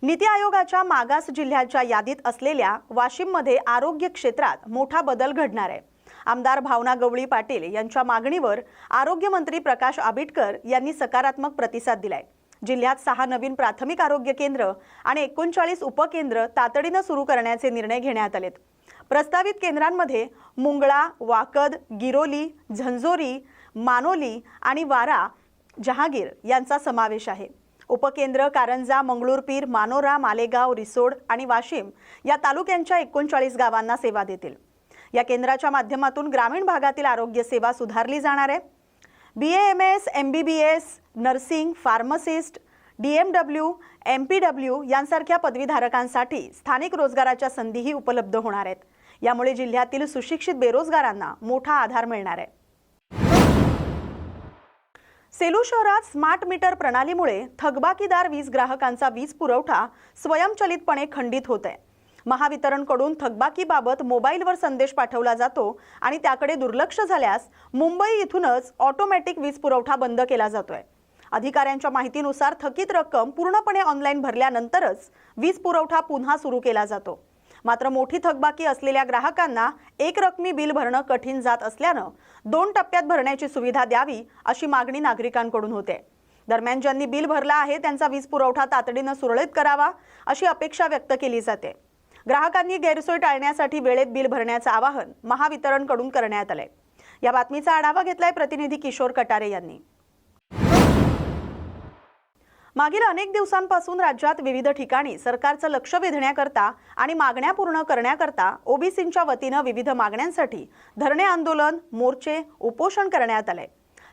नीति आयोगाच्या मागास जिल्ह्याच्या यादीत असलेल्या वाशिममध्ये आरोग्य क्षेत्रात मोठा बदल घडणार आहे। आमदार भावना गवळी पाटील यांच्या मागणीवर आरोग्य मंत्री प्रकाश आबिटकर यांनी सकारात्मक प्रतिसाद दिलाय। जिल्ह्यात 6 नवीन प्राथमिक आरोग्य केंद्र आणि 39 उपकेंद्र तातडीने सुरू करण्याचे निर्णय घेण्यात आलेत। प्रस्तावित केंद्रांमध्ये मुंगळा, वाकद, गिरोली, झंझोरी, मानोली आणि वारा जहागीर यांचा समावेश आहे। उपकेंद्र कारंजा, मंगळूरपीर, मानोरा, मालेगाव, रिसोड आणि वाशिम या तालुक्यांच्या 39 गावांना सेवा देतील। या केंद्राच्या माध्यमातून ग्रामीण भागातील आरोग्य सेवा सुधारली जाणार आहे। BAMS, MBBS, nursing, pharmacist, DMW, MPW यांसारख्या पदवीधारकांसाठी स्थानिक रोजगाराच्या संधीही उपलब्ध होणार आहेत। यामुळे जिल्ह्यातील सुशिक्षित बेरोजगारांना मोठा आधार मिळणार आहे। सेलू शहरात स्मार्ट मीटर प्रणालीमुळे थकबाकीदार वीज ग्राहकांचा वीज पुरवठा स्वयंचलितपणे खंडित होत आहे। महावितरणकडून थकबाकीबाबत मोबाईलवर संदेश पाठवला जातो आणि त्याकडे दुर्लक्ष झाल्यास मुंबई इथूनच ऑटोमॅटिक वीज पुरवठा बंद केला जातोय। अधिकाऱ्यांच्या माहितीनुसार थकीत रक्कम पूर्णपणे ऑनलाईन भरल्यानंतरच वीज पुरवठा पुन्हा सुरू केला जातो। मात्र मोठी थकबाकी असलेल्या ग्राहकांना एक रकमी बिल भरणं कठीण जात असल्याने 2 टप्प्यात भरण्याची सुविधा द्यावी अशी मागणी नागरिकांकडून होते। दरम्यान ज्यांनी बिल भरला आहे त्यांचा वीज पुरवठा तातडीने सुरळीत करावा अशी अपेक्षा व्यक्त केली जाते। ग्राहकांनी गैरसोय टाळण्यासाठी वेळेत बिल भरण्याचे आवाहन महावितरणकडून करण्यात आले। या बातमीचा आढावा घेतलाय प्रतिनिधी किशोर कटारे यांनी। मागील अनेक दिवसांपासून राज्यात विविध ठिकाणी सरकारचं लक्ष वेधण्याकरता आणि मागण्या पूर्ण करण्याकरता ओबीसींच्या वतीने विविध मागण्यांसाठी धरणे आंदोलन, मोर्चे, उपोषण करण्यात आले।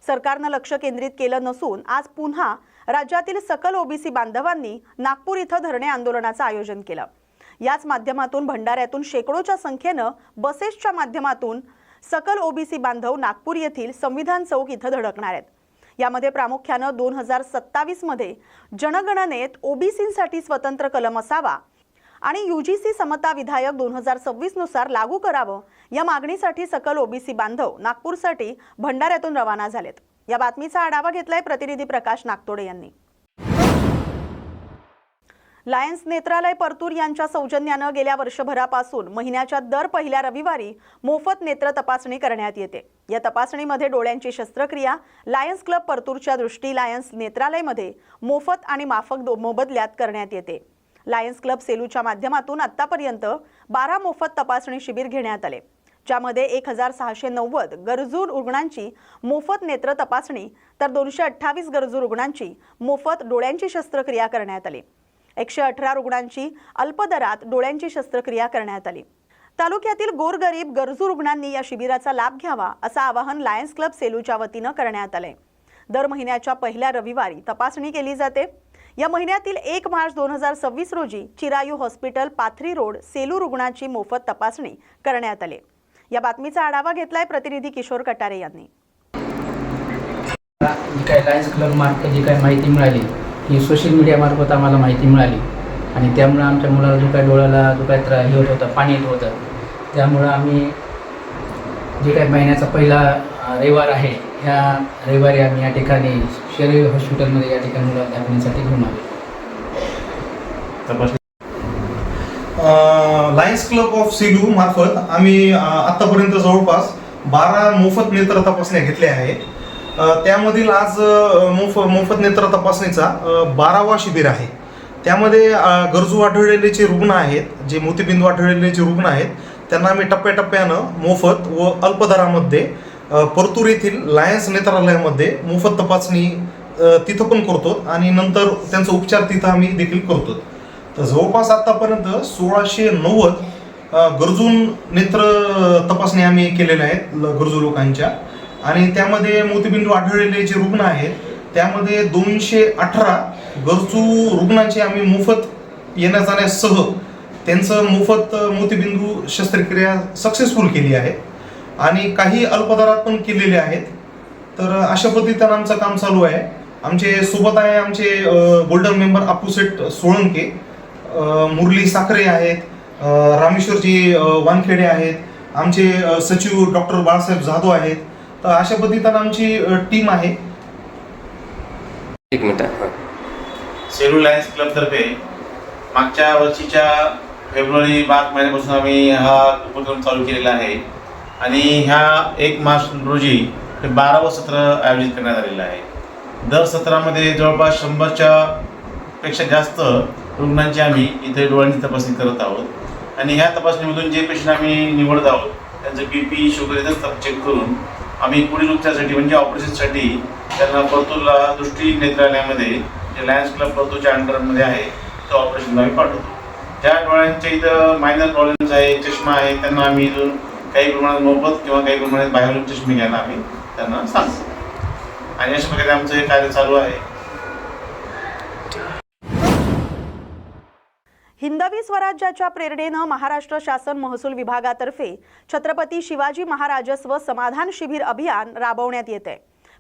सरकारने लक्ष केंद्रित केलं नसून आज पुन्हा राज्यातील सकल ओबीसी बांधवांनी नागपूर इथं धरणे आंदोलनाचं आयोजन केलं। याच माध्यमातून भंडाऱ्यातून शेकडोच्या संख्येने बसेसच्या माध्यमातून सकल ओबीसी बांधव नागपूर येथील संविधान चौक इथं धडकणार आहेत। यामध्ये प्रामुख्याने 2027 मध्ये जनगणनेत ओबीसींसाठी स्वतंत्र कलम असावा आणि UGC समता विधायक 2026 नुसार लागू करावं या मागणीसाठी सकल ओबीसी बांधव नागपूरसाठी भंडाऱ्यातून रवाना झालेत। या बातमीचा आढावा घेतलाय प्रतिनिधी प्रकाश नागतोडे यांनी। लायन्स नेत्रालय परतूर यांच्या सौजन्याने गेल्या वर्षभरापासून महिन्याच्या दर पहिल्या रविवारी मोफत नेत्र तपासणी करण्यात येते। या तपासणीमध्ये डोळ्यांची शस्त्रक्रिया लायन्स क्लब परतूरच्या दृष्टी लायन्स नेत्रालयमध्ये मोफत आणि माफक मोबदल्यात करण्यात येते। लायन्स क्लब सेलूच्या माध्यमातून आतापर्यंत 12 मोफत तपासणी शिबिर घेण्यात आले, ज्यामध्ये 1690 गरजू रुग्णांची मोफत नेत्र तपासणी तर 228 गरजू रुग्णांची मोफत डोळ्यांची शस्त्रक्रिया करण्यात आली। 118 रुग्णांची अल्पदरात डोळ्यांची शस्त्रक्रिया करण्यात आली। तालुक्यातील गोरगरीब गरजू रुग्णांनी या शिबिराचा लाभ घ्यावा असं आवाहन लायन्स क्लब सेलूच्या वतीने करण्यात आले। दर महिन्याच्या पहिल्या रविवारी तपासणी केली जाते। या महिन्यातील 1 मार्च 2026 रोजी चिरायू हॉस्पिटल, पाथरी रोड, सेलू रुग्णाची मोफत तपासणी करण्यात आली। या बातमीचा आढावा घेतलाय प्रतिनिधी किशोर कटारे यांनी। लायन्स क्लब मार्फत जी काही माहिती मिळाली ही सोशल मीडिया मार्फत आम्हाला माहिती मिळाली आणि त्यामुळे आमच्या मुलाला जो काही डोळ्याला जो काही त्रास होत होता, पाणी येत होतं, त्यामुळे आम्ही जे काही महिन्याचा पहिला रविवार आहे ह्या रविवारी आम्ही या ठिकाणी शेरवी हॉस्पिटलमध्ये या ठिकाणी मुलाला दाखवण्यासाठी घेऊन आलो। लायन्स क्लब ऑफ सेलू मार्फत आम्ही आतापर्यंत जवळपास 12 मोफत नेत्र तपासण्या घेतल्या आहेत। त्यामधील आज मोफत नेत्र तपासणीचा 12वा शिबिर आहे। त्यामध्ये गरजू आढळलेले जे रुग्ण आहेत, जे मोतीबिंदू आढळलेले जे रुग्ण आहेत, त्यांना आम्ही टप्प्याटप्प्यानं मोफत व अल्पदरामध्ये परतूर येथील लायन्स नेत्रालयामध्ये मोफत तपासणी तिथं पण करतो आणि नंतर त्यांचा उपचार तिथं आम्ही देखील करतो। तर जवळपास आतापर्यंत 1690 गरजू नेत्र तपासणी आम्ही केलेल्या आहेत गरजू लोकांच्या, आणि त्यामध्ये मोतीबिंदू आढळलेले जे रुग्ण आहेत त्यामध्ये 218 गरजू रुग्णांची आम्ही मोफत येण्या जाण्यासह त्यांचं मोफत मोतीबिंदू शस्त्रक्रिया सक्सेसफुल केली आहे आणि काही अल्पदरात पण केलेले आहेत। तर अशा पद्धतीनं आमचं काम चालू आहे। आमचे सोबत आहे आमचे गोल्डन मेंबर अप्पूसेठ सोळंके, मुरली साखरे आहेत, रामेश्वरजी वानखेडे आहेत, आमचे सचिव डॉक्टर बाळासाहेब जाधव आहेत। तर अशा पद्धतीनं आमची टीम आहे। एक मिनिट। सेलू लायन्स क्लब तर्फे मागच्या वर्षीच्या फेब्रुवारी मार्च महिन्यापासून आम्ही हा उपक्रम चालू केलेला आहे आणि ह्या 1 मार्च रोजी हे 12वं सत्र आयोजित करण्यात आलेलं आहे. दर सत्रामध्ये जवळपास 100च्या पेक्षा जास्त रुग्णांची आम्ही इथे डोळ्यांची तपासणी करत आहोत आणि ह्या तपासणीमधून जे पेशंट आम्ही निवडत आहोत त्यांचं BP शुगर इथंच चेक करून आम्ही पुढील उपचारासाठी म्हणजे ऑपरेशनसाठी त्यांना परतूरला दृष्टी नेत्रालयामध्ये जे लायन्स क्लब परतूरच्या अंडरमध्ये आहे तो ऑपरेशनला आम्ही पाठवतो. ज्या डोळ्यांच्या इथं मायनर प्रॉब्लेम्स आहे, चष्मा आहे, त्यांना आम्ही इथून काही प्रमाणात मोफत किंवा काही प्रमाणात बाहेरून चष्मे घ्यायला आम्ही त्यांना सांगतो आणि अशा प्रकारे आमचं हे कार्य चालू आहे. हिंदवी स्वराज्याच्या प्रेरणेनं महाराष्ट्र शासन महसूल विभागातर्फे छत्रपती शिवाजी महाराजस्व समाधान शिबिर अभियान राबवण्यात येते.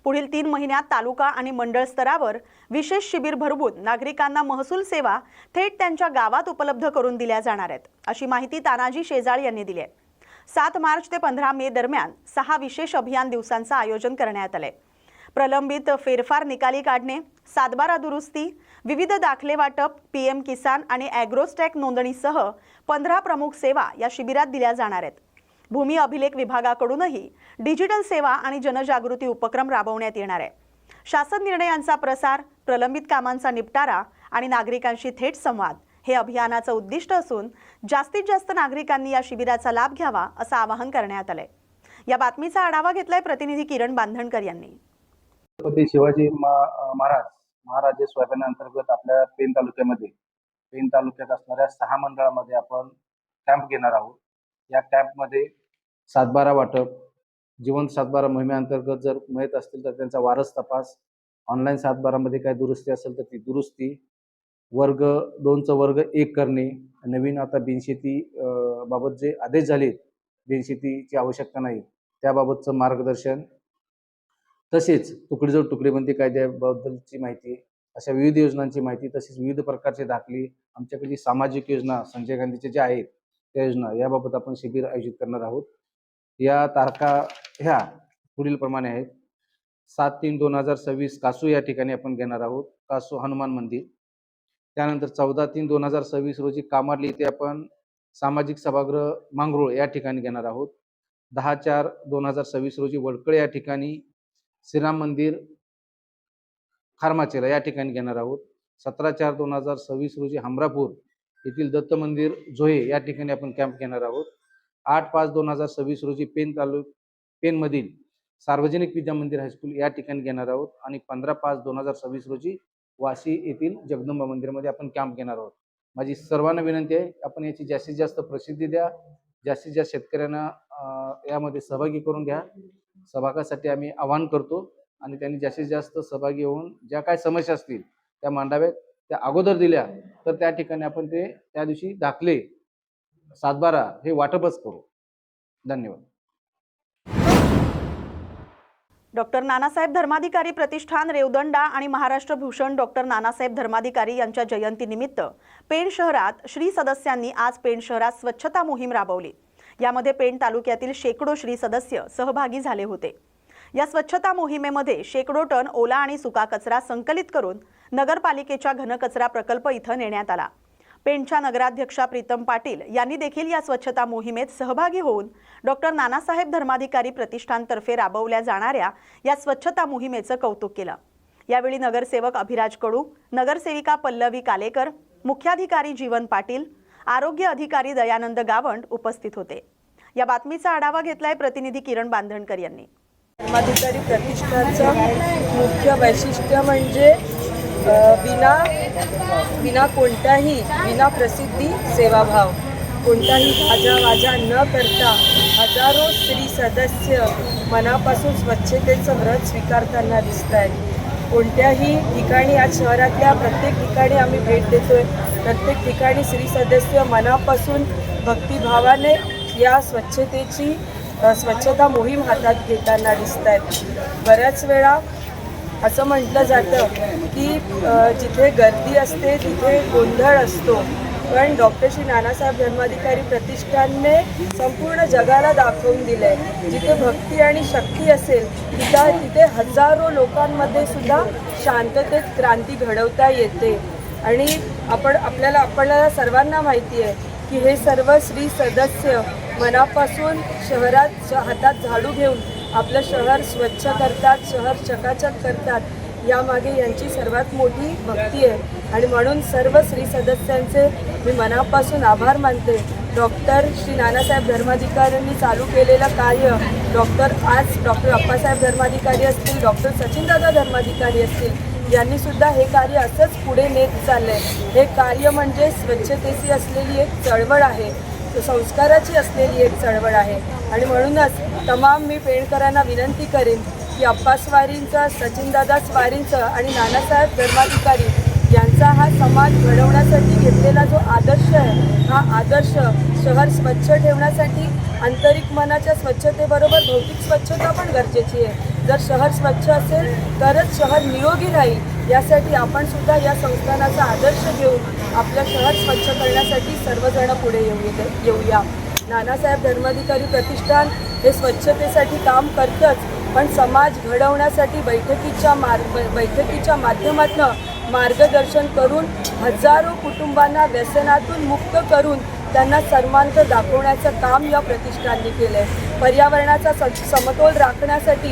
पुढील 3 महिन्यात तालुका आणि मंडळ स्तरावर विशेष शिबिर भरवून नागरिकांना महसूल सेवा थेट त्यांच्या गावात उपलब्ध करून दिल्या जाणार आहेत, अशी माहिती तानाजी शेजाळ यांनी दिली आहे. 7 मार्च ते 15 मे दरम्यान 6 विशेष अभियान दिवसांचं आयोजन करण्यात आलंय. प्रलंबित फेरफार निकाली काढणे, सातबारा दुरुस्ती, विविध दाखले वाटप, PM किसान आणि ॲग्रोस्टॅक नोंदणीसह 15 प्रमुख सेवा या शिबिरात दिल्या जाणार आहेत. भूमी अभिलेख विभागाकडूनही डिजिटल सेवा आणि जनजागृती उपक्रम राबवण्यात येणार आहे. शासन निर्णयांचा प्रसार, प्रलंबित कामांचा निपटारा आणि नागरिकांशी थेट संवाद हे अभियानाचं उद्दिष्ट असून जास्तीत जास्त नागरिकांनी या शिबिराचा लाभ घ्यावा असं आवाहन करण्यात आलंय. या बातमीचा आढावा घेतलाय प्रतिनिधी किरण बांधणकर यांनी. छत्रपती शिवाजी महाराज स्वाभिमानांतर्गत आपल्या पेन तालुक्यात असणाऱ्या 6 मंडळामध्ये आपण कॅम्प घेणार आहोत. या कॅम्पमध्ये सातबारा वाटप, जिवंत सातबारा मोहिमेअंतर्गत जर माहीत असतील तर त्यांचा वारस तपास, ऑनलाईन सातबारामध्ये काय दुरुस्ती असेल तर ती दुरुस्ती, वर्ग 2चं वर्ग 1 करणे, नवीन आता बिनशेती बाबत जे आदेश झाले, बिनशेतीची आवश्यकता नाही त्याबाबतचं मार्गदर्शन, तसेच तुकडीजोड तुकडीबंदी कायद्याबद्दलची माहिती, अशा विविध योजनांची माहिती, तसेच विविध प्रकारचे दाखले, आमच्याकडे जी सामाजिक योजना संजय गांधीच्या ज्या आहेत त्या योजना याबाबत आपण शिबिर आयोजित करणार आहोत. या तारखा ह्या पुढील प्रमाणे आहेत. 7/3/2026 कासू या ठिकाणी आपण घेणार आहोत, कासू हनुमान मंदिर. त्यानंतर 14/3/2026 रोजी कामार्ली येथे आपण सामाजिक सभागृह मांगरोळ या ठिकाणी घेणार आहोत. 10/4/2026 रोजी वडकळे या ठिकाणी श्रीराम मंदिर खारमाचेला या ठिकाणी घेणार आहोत. 17/4/2026 रोजी हमरापूर येथील दत्त मंदिर जोहे या ठिकाणी आपण कॅम्प घेणार आहोत. 8/5/2026 रोजी पेनमधील सार्वजनिक विद्या मंदिर हायस्कूल या ठिकाणी घेणार आहोत आणि 15/5/2026 रोजी वाशी येथील जगदंबा मंदिरामध्ये आपण कॅम्प घेणार आहोत. माझी सर्वांना विनंती आहे, आपण याची जास्तीत जास्त प्रसिद्धी द्या, जास्तीत जास्त शेतकऱ्यांना यामध्ये सहभागी करून घ्या. सहभागासाठी आम्ही आवाहन करतो आणि त्यांनी जास्तीत जास्त सहभागी होऊन ज्या काय समस्या असतील त्या मांडाव्यात. त्या अगोदर दिल्या तर त्या ठिकाणी आपण ते त्या दिवशी दाखले सातबारा हे वाटपच करू. धन्यवाद. डॉक्टर नानासाहेब धर्माधिकारी प्रतिष्ठान रेवदंडा आणि महाराष्ट्र भूषण डॉक्टर नानासाहेब धर्माधिकारी यांच्या जयंतीनिमित्त पेण शहरात श्री सदस्यांनी आज पेण शहरात स्वच्छता मोहीम राबवली. यामध्ये पेण तालुक्यातील शेकडो श्री सदस्य सहभागी झाले होते. या स्वच्छता मोहिमेमध्ये शेकडो टन ओला आणि सुका कचरा संकलित करून नगरपालिकेच्या घनकचरा प्रकल्प इथं नेण्यात आला. पेणच्या नगराध्यक्षा प्रीतम पाटील यांनी देखील या स्वच्छता मोहिमेत सहभागी होऊन डॉक्टर नानासाहेब धर्माधिकारी प्रतिष्ठानतर्फे राबवल्या जाणाऱ्या या स्वच्छता मोहिमेचं कौतुक केलं. यावेळी नगरसेवक अभिराज कडू, नगरसेविका पल्लवी कालेकर, मुख्याधिकारी जीवन पाटील, आरोग्य अधिकारी दयानंद गावंड उपस्थित होते. या बातमीचा आढावा घेतलाय प्रतिनिधी किरण बांधणकर यांनी. धर्माधिकारी प्रतिष्ठानचं मुख्य वैशिष्ट्य म्हणजे विना प्रसिद्धी सेवाभाव, कोणताही गाजावाजा न करता हजारो स्त्री सदस्य मनापासून स्वच्छतेचं व्रत स्वीकारताना दिसत आहेत. कोणत्याही ठिकाणी आज शहरातल्या प्रत्येक ठिकाणी आम्ही भेट देतोय, प्रत्येक ठिकाणी स्त्री सदस्य मनापासून भक्तिभावाने या स्वच्छता मोहीम हातात घेताना दिसत आहेत. बऱ्याच वेळा असं म्हटलं जातं की जिथे गर्दी असते तिथे गोंधळ असतो, पण डॉक्टर श्री नानासाहेब धर्माधिकारी प्रतिष्ठानने संपूर्ण जगाला दाखवून दिलंय जिथे भक्ती आणि शक्ती असेल तिथे हजारो लोकांमध्ये सुद्धा शांततेत क्रांती घडवता येते. आणि आपल्याला सर्वांना माहिती आहे की हे सर्व श्री सदस्य मनापासून शहरात हातात झाडू घेऊन आपलं शहर स्वच्छ करतात, शहर चकाचक करतात. यामागे यांची सर्वात मोठी भक्ती आहे आणि म्हणून सर्व श्री सदस्यांचे मी मनापासून आभार मानते. डॉक्टर श्री नानासाहेब धर्माधिकाऱ्यांनी चालू केलेलं कार्य, डॉक्टर अप्पासाहेब धर्माधिकारी असतील, डॉक्टर सचिनदादा धर्माधिकारी असतील, यांनी सुद्धा हे कार्य असंच पुढे नेत चाललं आहे. हे कार्य म्हणजे स्वच्छतेची असलेली एक चळवळ आहे, संस्काराची असलेली एक चळवळ आहे आणि म्हणूनच तमाम मी पेणकरांना विनंती करेन की अप्पा स्वारींचं, सचिनदादा स्वारींचं आणि नानासाहेब धर्माधिकारी यांचा हा समाज घडवण्यासाठी घेतलेला जो आदर्श आहे, हा आदर्श शहर स्वच्छ ठेवण्यासाठी आंतरिक मनाच्या स्वच्छतेबरोबर भौतिक स्वच्छता पण गरजेची आहे. जर शहर स्वच्छ असेल तरच शहर निरोगी राहील. यासाठी आपण सुद्धा या संस्थानाचा आदर्श घेऊन आपलं शहर स्वच्छ करण्यासाठी सर्वजण पुढे येऊया. नानासाहेब धर्माधिकारी प्रतिष्ठान हे स्वच्छतेसाठी काम करतंच, पण समाज घडवण्यासाठी बैठकीच्या माध्यमातून मार्गदर्शन करून हजारो कुटुंबांना व्यसनातून मुक्त करून त्यांना सन्मार्ग दाखवण्याचं काम या प्रतिष्ठानने केलं आहे. पर्यावरणाचा समतोल राखण्यासाठी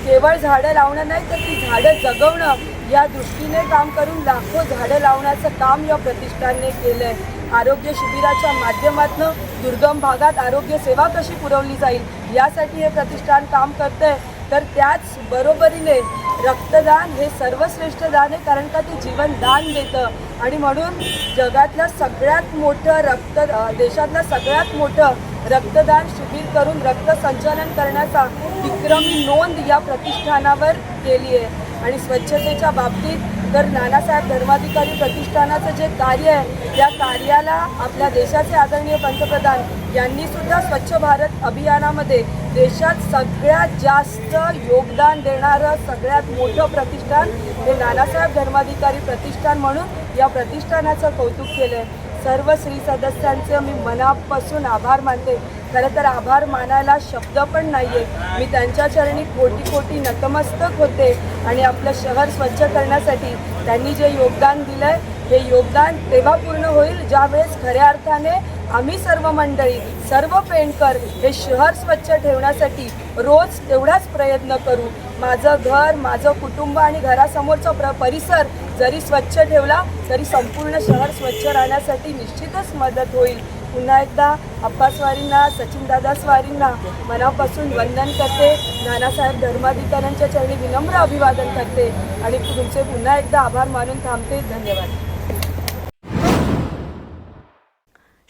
केवळ झाडं लावणं नाही तर ती झाडं जगवणं या दृष्टीने काम करून लाखो झाडं लावण्याचं काम या प्रतिष्ठानने केलं आहे. आरोग्य शिबिराच्या माध्यमातून दुर्गम भागात आरोग्य सेवा कशी पुरवली जाईल यासाठी हे प्रतिष्ठान काम करतं आहे. तर त्याच बरोबरीने रक्तदान हे सर्वश्रेष्ठ दान आहे, कारण का ते जीवन दान देतं आणि म्हणून जगातलं सगळ्यात मोठं देशातलं सगळ्यात मोठं रक्तदान शिबिर करून रक्त संचलन करण्याचा विक्रमी नोंद या प्रतिष्ठानावर केली आहे. आणि स्वच्छतेच्या बाबतीत तर नानासाहेब धर्माधिकारी प्रतिष्ठानाचं जे कार्य आहे त्या कार्याला आपल्या देशाचे आदरणीय पंतप्रधान यांनी सुद्धा स्वच्छ भारत अभियानामध्ये देशात सगळ्यात जास्त योगदान देणारं सगळ्यात मोठं प्रतिष्ठान हे नानासाहेब धर्माधिकारी प्रतिष्ठान म्हणून या प्रतिष्ठानाचं कौतुक केलं आहे. सर्व श्री सदस्यांचं मी मनापासून आभार मानते. खरं तर आभार मानायला शब्द पण नाही आहे. मी त्यांच्या चरणी कोटी कोटी नतमस्तक होते आणि आपलं शहर स्वच्छ करण्यासाठी त्यांनी जे योगदान दिलं आहे हे योगदान तेव्हा पूर्ण होईल ज्यावेळेस खऱ्या अर्थाने आम्ही सर्व मंडळी, सर्व पेणकर हे शहर स्वच्छ ठेवण्यासाठी रोज तेवढाच प्रयत्न करू. माझं घर, माझं कुटुंब आणि घरासमोरचा परिसर जरी स्वच्छ ठेवला तरी संपूर्ण शहर स्वच्छ राहण्यासाठी निश्चितच मदत होईल. पुन्हा एकदा अप्पा स्वारींना, सचिनदादा स्वारींना मनापासून वंदन करते. नानासाहेब धर्माधिकाऱ्यांच्या चरणी विनम्र अभिवादन करते आणि तुमचे पुन्हा एकदा आभार मानून थांबते. धन्यवाद.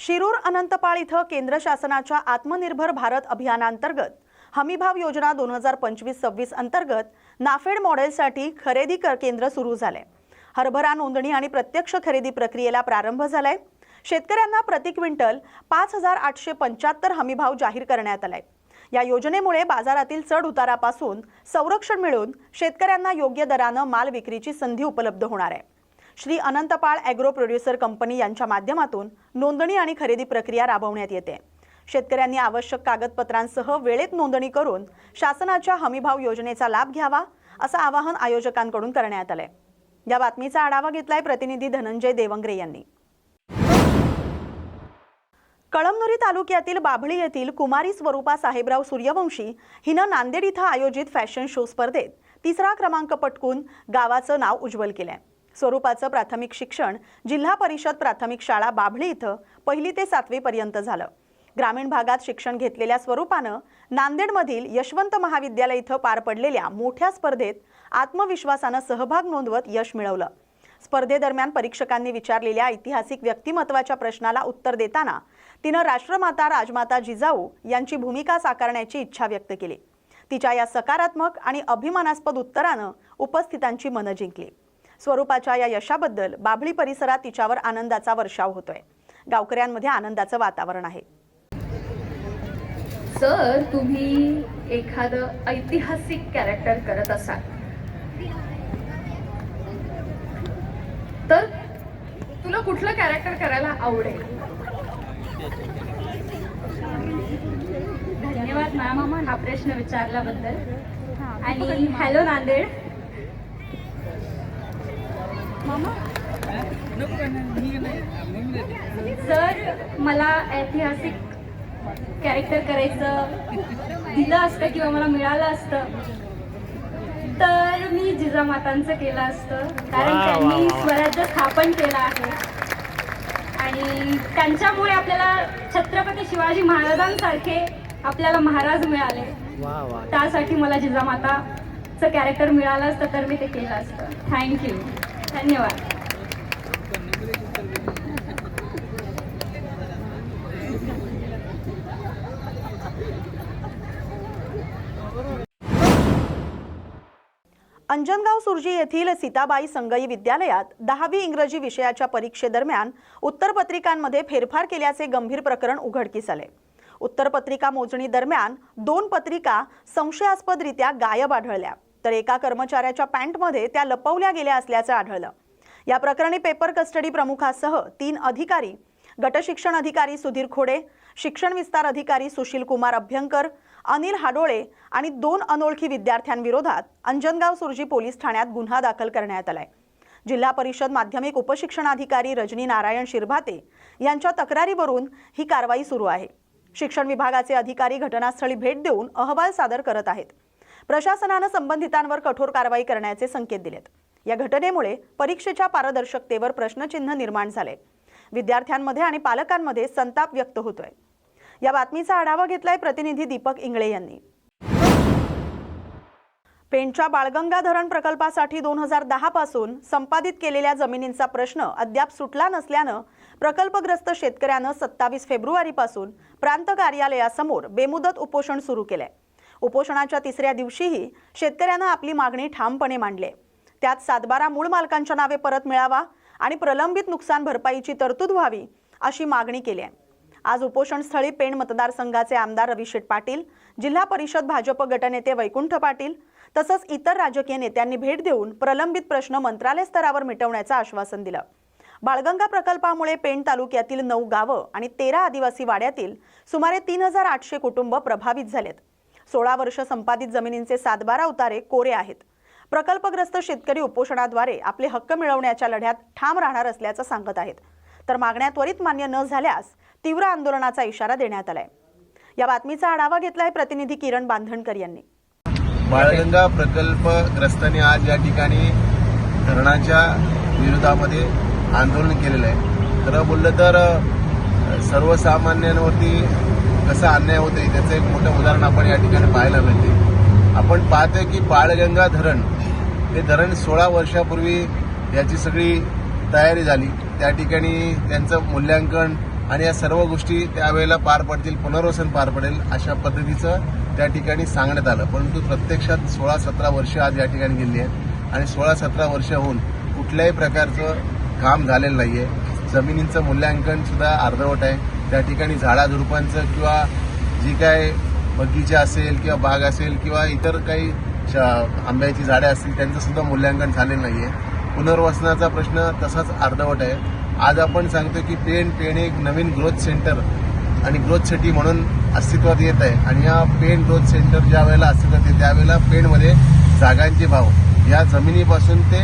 शिरूर अनंतपाळ इथं केंद्र शासनाच्या आत्मनिर्भर भारत अभियानांतर्गत हमीभाव योजना 2025-26 अंतर्गत नाफेड मॉडेलसाठी खरेदी केंद्र सुरू झाले. हरभरा नोंदणी आणि प्रत्यक्ष खरेदी प्रक्रियेला प्रारंभ झालाय. शेतकऱ्यांना प्रति क्विंटल 5,875 हमीभाव जाहीर करण्यात आलाय. या योजनेमुळे बाजारातील चढ उतारापासून संरक्षण मिळून शेतकऱ्यांना योग्य दरानं माल विक्रीची संधी उपलब्ध होणार आहे. Shri Anantpal agro producer company यांच्या माध्यमातून नोंदणी आणि खरेदी प्रक्रिया राबवण्यात येते. शेतकऱ्यांनी आवश्यक कागदपत्रांसह वेळेत नोंदणी करून शासनाच्या हमीभाव योजनेचा लाभ घ्यावा असं आवाहन आयोजकांकडून करण्यात आलंय. या बातमीचा आढावा घेतलाय प्रतिनिधी धनंजय देवंगरे यांनी. कळमनुरी तालुक्यातील बाभळी येथील कुमारी स्वरूपा साहेबराव सूर्यवंशी हिनं नांदेड इथं आयोजित फॅशन शो स्पर्धेत 3रा क्रमांक पटकून गावाचं नाव उज्ज्वल केलंय. स्वरूपाचं प्राथमिक शिक्षण जिल्हा परिषद प्राथमिक शाळा बाभळी इथं 1ली ते 7वी पर्यंत झालं. ग्रामीण भागात शिक्षण घेतलेल्या स्वरूपानं नांदेडमधील यशवंत महाविद्यालय इथं पार पडलेल्या मोठ्या स्पर्धेत आत्मविश्वासानं सहभाग नोंदवत यश मिळवलं. स्पर्धेदरम्यान परीक्षकांनी विचारलेल्या ऐतिहासिक व्यक्तिमत्वाच्या प्रश्नाला उत्तर देताना तिनं राष्ट्रमाता राजमाता जिजाऊ यांची भूमिका साकारण्याची इच्छा व्यक्त केली. तिच्या या सकारात्मक आणि अभिमानास्पद उत्तरानं उपस्थितांची मनं जिंकली. स्वरूपाच्या या यशाबद्दल बाभळी परिसरात तिच्यावर आनंदाचा वर्षाव होतोय. गावकऱ्यांमध्ये आनंदाचं वातावरण आहे. जर तुम्ही एखादं ऐतिहासिक कॅरेक्टर करत असाल तर तुला कुठलं कॅरेक्टर करायला आवडेल? धन्यवाद मॅम हा प्रश्न विचारल्याबद्दल. आणि हॅलो नांदेड. मामा जर मला ऐतिहासिक कॅरेक्टर करायचं दिलं असतं किंवा मला मिळालं असतं तर मी जिजामातांचं केलं असतं, कारण त्यांनी स्वराज्य स्थापन केलं आहे आणि त्यांच्यामुळे आपल्याला छत्रपती शिवाजी महाराजांसारखे आपल्याला महाराज मिळाले. त्यासाठी मला जिजामाताचं कॅरेक्टर मिळालं असतं तर मी ते केलं असतं. थँक्यू, धन्यवाद. अंजनगाव सुर्जी येथील सीताबाई संगई विद्यालयात 10वी इंग्रजी विषयाच्या परीक्षेदरम्यान उत्तरपत्रिकांमध्ये फेरफार केल्याचे गंभीर प्रकरण उघडकीस आले. उत्तरपत्रिका मोजणी दरम्यान 2 पत्रिका संशयास्पदरित्या गायब आढळल्या, तर एका कर्मचाऱ्याच्या पॅन्टमध्ये त्या लपवल्या गेल्या असल्याचं आढळलं. या प्रकरणी पेपर कस्टडी प्रमुखासह 3 अधिकारी, गटशिक्षण अधिकारी सुधीर खोडे, शिक्षण विस्तार अधिकारी सुशील कुमार अभ्यंकर, अनिल हाडोळे आणि 2 अनोळखी विद्यार्थ्यांविरोधात अंजनगाव सुर्जी पोलीस ठाण्यात गुन्हा दाखल करण्यात आलाय. जिल्हा परिषद माध्यमिक उपशिक्षणाधिकारी रजनी नारायण शिरभाते यांच्या तक्रारीवरून ही कारवाई सुरू आहे. शिक्षण विभागाचे अधिकारी घटनास्थळी भेट देऊन अहवाल सादर करत आहेत. प्रशासनाने संबंधितांवर कठोर कारवाई करण्याचे संकेत दिलेत. या घटनेमुळे परीक्षेच्या पारदर्शकतेवर प्रश्नचिन्ह निर्माण झाले. विद्यार्थ्यांमध्ये आणि पालकांमध्ये संताप व्यक्त होतोय. या बातमीचा आढावा घेतलाय प्रतिनिधी दीपक इंगळे यांनी. पेणच्या बाळगंगा धरण प्रकल्पासाठी 2010 पासून संपादित केलेल्या जमिनींचा प्रश्न अद्याप सुटला नसल्यानं प्रकल्पग्रस्त शेतकऱ्यानं 27 फेब्रुवारीपासून प्रांत कार्यालयासमोर बेमुदत उपोषण सुरू केलंय. उपोषणाच्या 3ऱ्या दिवशीही शेतकऱ्यानं आपली मागणी ठामपणे मांडली. त्यात 7/12 मूळ मालकांच्या नावे परत मिळावा आणि प्रलंबित नुकसान भरपाईची तरतूद व्हावी अशी मागणी केली आहे. आज उपोषणस्थळी पेण मतदारसंघाचे आमदार रविशेठ पाटील, जिल्हा परिषद भाजप गटनेते वैकुंठ पाटील तसंच इतर राजकीय नेत्यांनी भेट देऊन प्रलंबित प्रश्न मंत्रालय स्तरावर मिटवण्याचं आश्वासन दिलं. बाळगंगा प्रकल्पामुळे पेण तालुक्यातील 9 गावं आणि 13 आदिवासी वाड्यातील सुमारे 3800 कुटुंब प्रभावित झालेत. 16 वर्ष संपादित जमिनींचे 7/12 उतारे कोरे आहेत. प्रकल्पग्रस्त शेतकरी उपोषणाद्वारे आपले हक्क मिळवण्याच्या लढ्यात ठाम राहणार असल्याचं सांगत आहेत. तर मागण्या त्वरित मान्य न झाल्यास तीव्र आंदोलनाचा इशारा देण्यात आलाय. या बातमीचा आढावा घेतलाय प्रतिनिधी किरण बांधणकर यांनी. बाळगंगा प्रकल्पग्रस्तांनी आज या ठिकाणी धरणाच्या विरोधामध्ये आंदोलन केलेलं आहे. खरं बोललं तर सर्वसामान्यांवरती कसा अन्याय होते त्याचं एक मोठं उदाहरण आपण या ठिकाणी पाहायला मिळते. आपण पाहतोय की बाळगंगा धरण हे धरण 16 वर्षापूर्वी याची सगळी तयारी झाली. त्या ठिकाणी त्यांचं मूल्यांकन आणि या सर्व गोष्टी त्यावेळेला पार पडतील, पुनर्वसन पार पडेल अशा पद्धतीचं त्या ठिकाणी सांगण्यात आलं. परंतु प्रत्यक्षात 16-17 वर्ष आज या ठिकाणी गेली आहेत आणि 16-17 वर्ष होऊन कुठल्याही प्रकारचं काम झालेलं नाहीये. जमिनींचं मूल्यांकन सुद्धा अर्धवट आहे. त्या ठिकाणी झाडाझुडपांचं किंवा जी काय बगीचा असेल किंवा बाग असेल किंवा इतर काही आंब्याची झाडे असतील त्यांचं सुद्धा मूल्यांकन झालेलं नाहीये. पुनर्वसनाचा प्रश्न तसाच अर्धवट आहे. आज आपण सांगतो की पेण एक नवीन ग्रोथ सेंटर आणि ग्रोथ सिटी म्हणून अस्तित्वात येत आहे आणि या पेण ग्रोथ सेंटर ज्या वेळेला अस्तित्वात येते त्यावेळेला पेणमध्ये जागांचे भाव या जमिनीपासून ते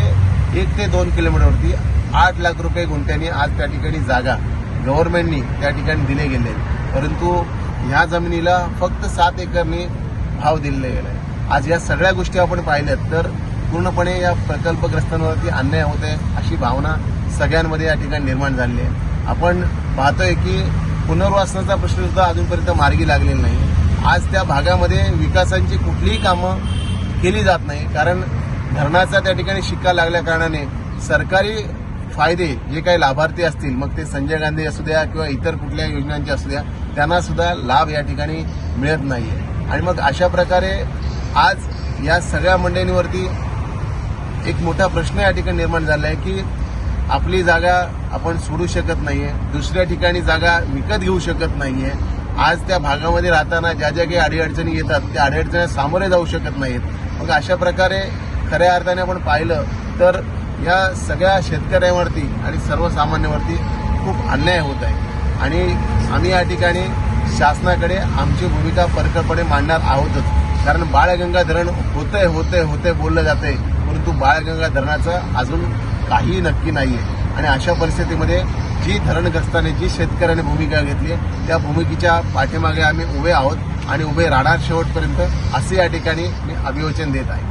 1 ते 2 किलोमीटरवरती 8 लाख रुपये गुंठ्यांनी आज त्या ठिकाणी जागा गव्हर्नमेंटनी त्या ठिकाणी दिले गेले. परंतु ह्या जमिनीला फक्त 7 एकरनी भाव दिले गेले आहे. आज या सगळ्या गोष्टी आपण पाहिल्यात तर पूर्णपणे या प्रकल्पग्रस्तांवरती अन्याय होत आहे अशी भावना सगळ्यांमध्ये या ठिकाणी निर्माण झालेली आहे. आपण पाहतोय की पुनर्वसनाचा प्रश्न सुद्धा अजूनपर्यंत मार्गी लागलेला नाही. आज त्या भागामध्ये विकासांची कुठलीही कामं केली जात नाही, कारण धरणाचा त्या ठिकाणी शिक्का लागल्या कारणाने सरकारी फायदे जे काही लाभार्थी असतील, मग ते संजय गांधी असू द्या किंवा इतर कुठल्या योजनांचे असू द्या, त्यांना सुद्धा लाभ या ठिकाणी मिळत नाहीये. आणि मग अशा प्रकारे आज या सगळ्या मंडळींवरती एक मोठा प्रश्न या ठिकाणी निर्माण झाला आहे की आपली जागा आपण सोडू शकत नाहीये, दुसऱ्या ठिकाणी जागा विकत घेऊ शकत नाहीये. आज त्या भागामध्ये राहताना ज्या ज्या काही अडीअडचणी येतात त्या अडीअडचणी सामोरे जाऊ शकत नाहीत. मग अशा प्रकारे खऱ्या अर्थाने आपण पाहिलं तर या सगळ्या शेतकऱ्यांवरती आणि सर्वसामान्यांवरती खूप अन्याय होत आहे आणि आम्ही या ठिकाणी शासनाकडे आमची भूमिका परखडपणे मांडणार आहोतच. कारण बाळगंगा धरण होतंय बोललं जातंय, परंतु बाळगंगा धरणाचं अजून काही नक्की नाहीये आणि अशा परिस्थितीमध्ये जी धरणग्रस्तांनी जी शेतकऱ्याने भूमिका घेतली त्या भूमिकेच्या पाठीमागे आम्ही उभे आहोत आणि उभे राहणार शेवटपर्यंत, असे या ठिकाणी मी अभिवचन देत आहे.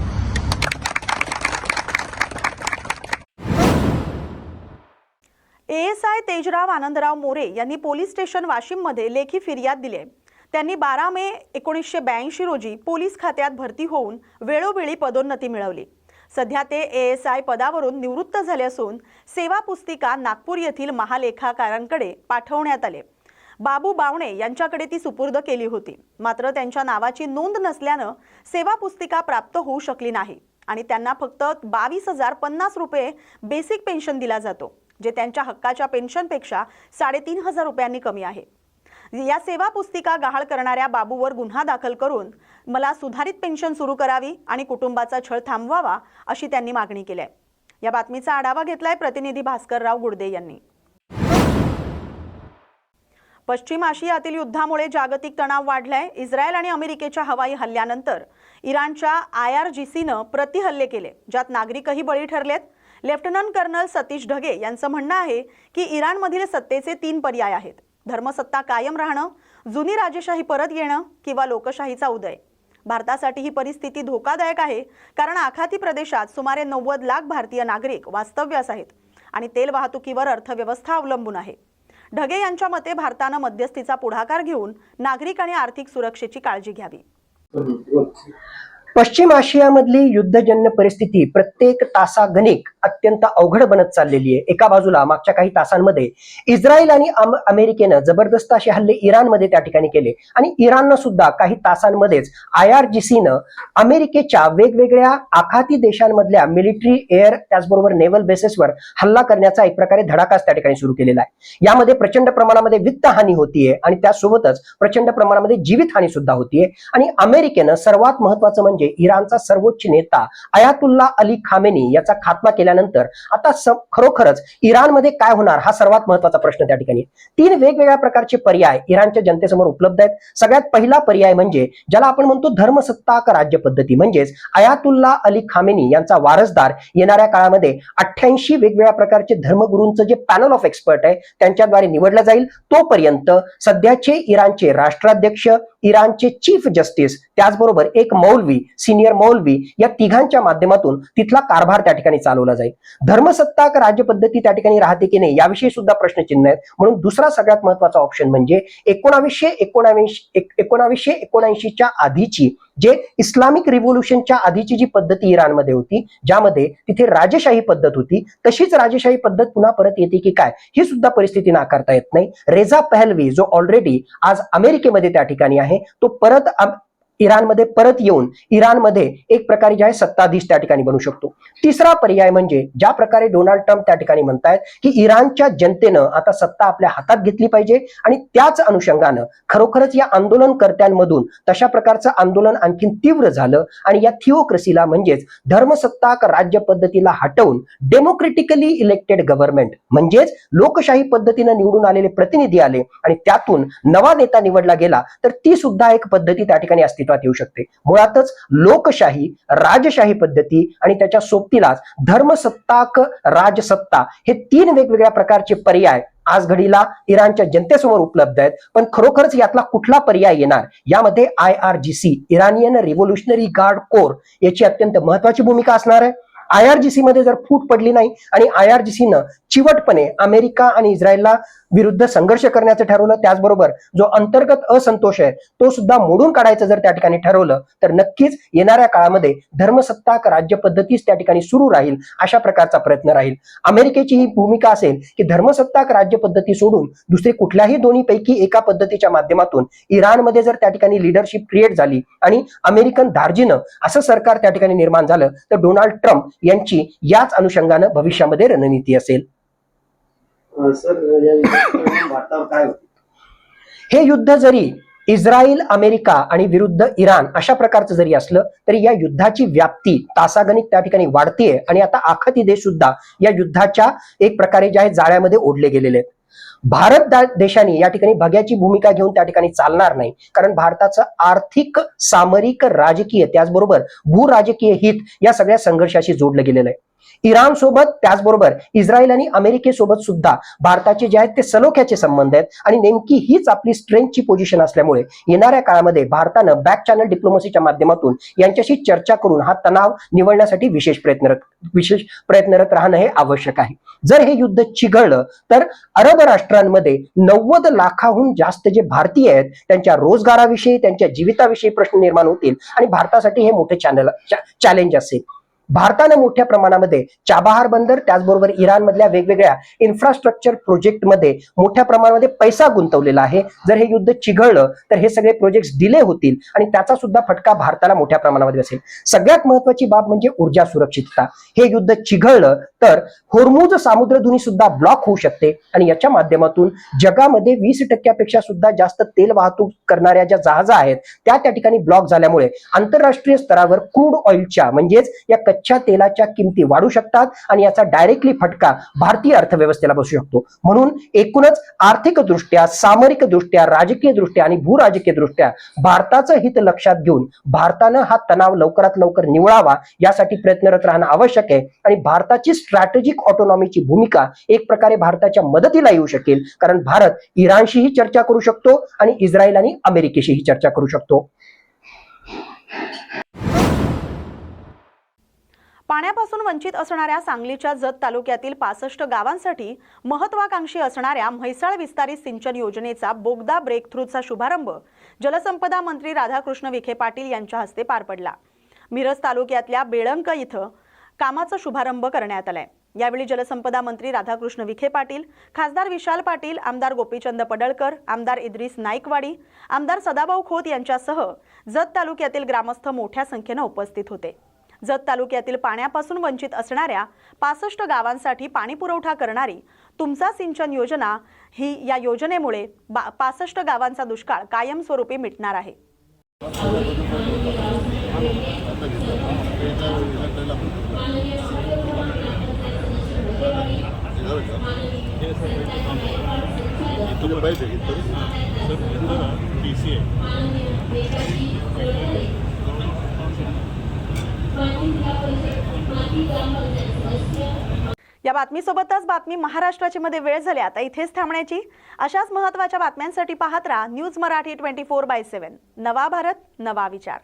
ASI तेजराव आनंदराव मोरे यांनी पोलीस स्टेशन वाशिममध्ये लेखी फिर्याद दिली आहे. त्यांनी 12 मे 1982 रोजी पोलीस खात्यात भरती होऊन वेळोवेळी पदोन्नती मिळवली. सध्या ते ASI पदावरून निवृत्त झाले असून सेवा पुस्तिका नागपूर येथील महालेखाकारांकडे पाठवण्यात आले. बाबू बावणे यांच्याकडे ती सुपूर्द केली होती. मात्र त्यांच्या नावाची नोंद नसल्यानं सेवा पुस्तिका प्राप्त होऊ शकली नाही आणि त्यांना फक्त 22,050 रुपये बेसिक पेन्शन दिला जातो, जे त्यांच्या हक्काच्या पेन्शनपेक्षा 3,500 रुपयांनी कमी आहे. या सेवा पुस्तिका गहाळ करणाऱ्या बाबूवर गुन्हा दाखल करून मला सुधारित पेन्शन सुरू करावी आणि कुटुंबाचा छळ थांबवावा अशी त्यांनी मागणी केली आहे. या बातमीचा आढावा घेतलाय प्रतिनिधी भास्करराव गुडदे यांनी. पश्चिम आशियातील युद्धामुळे जागतिक तणाव वाढलाय. इस्रायल आणि अमेरिकेच्या हवाई हल्ल्यानंतर इराणच्या IRGCनं प्रतिहल्ले केले, ज्यात नागरिकही बळी ठरलेत. लेफ्टनंट कर्नल सतीश ढगे यांचं म्हणणं आहे की इराणमधील सत्तेचे 3 पर्याय आहेत: धर्मसत्ता कायम राहणं, जुनी राजेशाही परत येणं किंवा लोकशाहीचा उदय. भारतासाठी ही परिस्थिती धोकादायक आहे, कारण आखाती प्रदेशात सुमारे 90 लाख भारतीय नागरिक वास्तव्यास आहेत आणि तेल वाहतुकीवर अर्थव्यवस्था अवलंबून आहे. ढगे यांच्या मते भारतानं मध्यस्थीचा पुढाकार घेऊन नागरिक आणि आर्थिक सुरक्षेची काळजी घ्यावी. पश्चिम आशियामधली युद्धजन्य परिस्थिती प्रत्येक तासागणिक अत्यंत अवघड बनत चाललेली आहे. एका बाजूला मागच्या काही तासांमध्ये इस्रायल आणि अमेरिकेनं जबरदस्त असे हल्ले इराणमध्ये त्या ठिकाणी केले आणि इराणनं सुद्धा काही तासांमध्येच IRGCनं अमेरिकेच्या वेगवेगळ्या आखाती देशांमधल्या मिलिटरी, एअर त्याचबरोबर नेव्हल बेसेसवर हल्ला करण्याचा एक प्रकारे धडाकाच त्या ठिकाणी सुरू केलेला आहे. यामध्ये प्रचंड प्रमाणामध्ये वित्तहानी होतीये आणि त्यासोबतच प्रचंड प्रमाणामध्ये जीवितहानी सुद्धा होतीये. आणि अमेरिकेनं सर्वात महत्वाचं म्हणजे इराणचा सर्वोच्च नेता अयातुल्ला अली खामेनी याचा खात्मा केल्यानंतर आता खरोखरच इराणमध्ये काय होणार हा सर्वात महत्वाचा प्रश्न त्या ठिकाणी. 3 वेगवेगळ्या प्रकारचे पर्याय इराणच्या जनतेसमोर उपलब्ध आहेत. सगळ्यात पहिला पर्याय म्हणजे ज्याला आपण म्हणतो धर्मसत्ताक राज्य पद्धती, म्हणजेच अयातुल्ला अली खामेनी यांचा वारसदार येणाऱ्या काळामध्ये 88 वेगवेगळ्या प्रकारचे धर्मगुरूंचं जे पॅनल ऑफ एक्सपर्ट आहे त्यांच्याद्वारे निवडला जाईल. तोपर्यंत सध्याचे इराणचे राष्ट्राध्यक्ष, इराणचे चीफ जस्टिस, त्याचबरोबर एक मौलवी, सिनियर मौलवी या तिघांच्या माध्यमातून तिथला कारभार त्या ठिकाणी चालवला जाईल. धर्मसत्ताक राज्य पद्धती त्या ठिकाणी राहते की नाही याविषयी सुद्धा प्रश्नचिन्ह आहेत. म्हणून दुसरा सगळ्यात महत्वाचा ऑप्शन म्हणजे 1979च्या आधीची, जे इस्लामिक रिव्होल्यूशनच्या आधीची जी पद्धती इराणमध्ये होती, ज्यामध्ये तिथे राजेशाही पद्धत होती, तशीच राजेशाही पद्धत पुन्हा परत येते की काय ही सुद्धा परिस्थिती नाकारता येत नाही. रेझा पहलवी जो ऑलरेडी आज अमेरिकेमध्ये त्या ठिकाणी आहे, तो परत इराणमध्ये परत येऊन इराणमध्ये एक प्रकारे जे आहे सत्ताधीश त्या ठिकाणी बनू शकतो. तिसरा पर्याय म्हणजे ज्या प्रकारे डोनाल्ड ट्रम्प त्या ठिकाणी म्हणतायत की इराणच्या जनतेनं आता सत्ता आपल्या हातात घेतली पाहिजे आणि त्याच अनुषंगानं खरोखरच या आंदोलनकर्त्यांमधून तशा प्रकारचं आंदोलन आणखीन तीव्र झालं आणि या थिओक्रेसीला म्हणजेच धर्मसत्ताक राज्य पद्धतीला हटवून डेमोक्रेटिकली इलेक्टेड गव्हर्नमेंट म्हणजेच लोकशाही पद्धतीनं निवडून आलेले प्रतिनिधी आले आणि त्यातून नवा नेता निवडला गेला, तर ती सुद्धा एक पद्धती त्या ठिकाणी अस्तित्वात येऊ शकते. मुळातच लोकशाही, राजशाही पद्धती आणि त्याच्या सोबतीलाच धर्मसत्ताक राजसत्ता हे 3 वेगवेगळ्या प्रकारचे पर्याय आज घडीला इराणच्या जनतेसमोर उपलब्ध आहेत. पण खरोखरच यातला कुठला पर्याय येणार यामध्ये IRGC, इराणियन रिव्होल्युशनरी गार्ड कोर याची अत्यंत महत्वाची भूमिका असणार आहे. IRGC मध्ये जर फूट पडली नाही आणि IRGCनं चिवटपणे अमेरिका आणि इस्रायलला विरुद्ध संघर्ष करण्याचं ठरवलं, त्याचबरोबर जो अंतर्गत असंतोष आहे तो सुद्धा मोडून काढायचं जर त्या ठिकाणी ठरवलं, तर नक्कीच येणाऱ्या काळामध्ये धर्मसत्ताक राज्य पद्धतीच त्या ठिकाणी सुरू राहील अशा प्रकारचा प्रयत्न राहील. अमेरिकेची ही भूमिका असेल की धर्मसत्ताक राज्य पद्धती सोडून दुसरी कुठल्याही दोन्हीपैकी एका पद्धतीच्या माध्यमातून इराणमध्ये जर त्या ठिकाणी लिडरशिप क्रिएट झाली आणि अमेरिकन धार्जिनं असं सरकार त्या ठिकाणी निर्माण झालं, तर डोनाल्ड ट्रम्प यांची याच अनुषंगानं भविष्यामध्ये रणनीती असेल. हे युद्ध जरी इस्रायल, अमेरिका आणि विरुद्ध इराण अशा प्रकारचं जरी असलं तरी या युद्धाची व्याप्ती तासागणिक त्या ठिकाणी वाढतीये आणि आता आखाती देश सुद्धा या युद्धाच्या एक प्रकारे जे आहे जाळ्यामध्ये ओढले गेलेले आहेत. भारत देशाने या ठिकाणी भग्याची भूमिका घेऊन त्या ठिकाणी चालणार नाही, कारण भारताचं आर्थिक, सामरिक, राजकीय त्याचबरोबर भूराजकीय हित या सगळ्या संघर्षाशी जोडलं गेलेलं आहे. इराण सोबत त्याचबरोबर इस्रायल आणि अमेरिकेसोबत सुद्धा भारताचे जे आहेत ते सलोख्याचे संबंध आहेत आणि नेमकी हीच आपली स्ट्रेंथची पोझिशन असल्यामुळे येणाऱ्या काळामध्ये भारतानं बॅक चॅनल डिप्लोमसीच्या माध्यमातून यांच्याशी चर्चा करून हा तणाव निवळण्यासाठी विशेष प्रयत्नरत राहणं हे आवश्यक आहे. जर हे युद्ध चिघळलं तर अरब राष्ट्रांमध्ये 90 लाखाहून जास्त जे भारतीय आहेत त्यांच्या रोजगाराविषयी त्यांच्या जीविताविषयी प्रश्न निर्माण होतील आणि भारतासाठी हे मोठे चॅलेंज असेल. भारतानं मोठ्या प्रमाणामध्ये चाबहार बंदर त्याचबरोबर इराणमधल्या वेगवेगळ्या इन्फ्रास्ट्रक्चर प्रोजेक्टमध्ये मोठ्या प्रमाणामध्ये पैसा गुंतवलेला आहे. जर हे युद्ध चिघळलं तर हे सगळे प्रोजेक्ट डिले होतील आणि त्याचा सुद्धा फटका भारताला मोठ्या प्रमाणामध्ये बसेल. सगळ्यात महत्वाची बाब म्हणजे ऊर्जा सुरक्षितता. हे युद्ध चिघळलं तर होर्मुझ सामुद्रधुनी सुद्धा ब्लॉक होऊ शकते आणि याच्या माध्यमातून जगामध्ये 20% सुद्धा जास्त तेल वाहतूक करणाऱ्या ज्या जहाजा आहेत त्या ठिकाणी ब्लॉक झाल्यामुळे आंतरराष्ट्रीय स्तरावर क्रूड ऑइलच्या म्हणजेच या कच्च्या तेलाच्या किमती वाढू शकतात आणि याचा डायरेक्टली फटका भारतीय अर्थव्यवस्थेला बसू शकतो. म्हणून एकूणच आर्थिकदृष्ट्या, सामरिकदृष्ट्या, राजकीय दृष्ट्या आणि भूराजकीय दृष्ट्या भारताचं हित लक्षात घेऊन भारतानं हा तणाव लवकरात लवकर निवळावा यासाठी प्रयत्नरत राहणं आवश्यक आहे आणि भारताची स्ट्रॅटेजिक ऑटोनॉमीची भूमिका एक प्रकारे भारताच्या मदतीला येऊ शकेल, कारण भारत इराणशीही चर्चा करू शकतो आणि इस्रायल आणि अमेरिकेशीही चर्चा करू शकतो. पाण्यापासून वंचित असणाऱ्या सांगलीच्या जत तालुक्यातील 65 गावांसाठी महत्वाकांक्षी असणाऱ्या म्हैसाळ विस्तारित सिंचन योजनेचा बोगदा ब्रेक थ्रूचा शुभारंभ जलसंपदा मंत्री राधाकृष्ण विखे पाटील यांच्या हस्ते पार पडला. मिरज तालुक्यातल्या बेळंक इथं कामाचा शुभारंभ करण्यात आलाय. यावेळी जलसंपदा मंत्री राधाकृष्ण विखे पाटील, खासदार विशाल पाटील, आमदार गोपीचंद पडळकर, आमदार इद्रिस नाईकवाडी, आमदार सदाभाऊ खोत यांच्यासह जत तालुक्यातील ग्रामस्थ मोठ्या संख्येने उपस्थित होते. जत तालुक्यातील पाण्यापासून वंचित असणाऱ्या 65 गावांसाठी पाणी पुरवठा करणारी तुमचा सिंचन योजना ही या योजनेमुळे 65 गावांचा दुष्काळ कायमस्वरूपी मिटणार आहे. या बातमीसोबतच बातमी महाराष्ट्राची मध्ये वेळ झाली आता इथेच थांबण्याची. अशाच महत्त्वाच्या बातम्यांसाठी पाहत राहा न्यूज मराठी 24/7. नवा भारत, नवा विचार.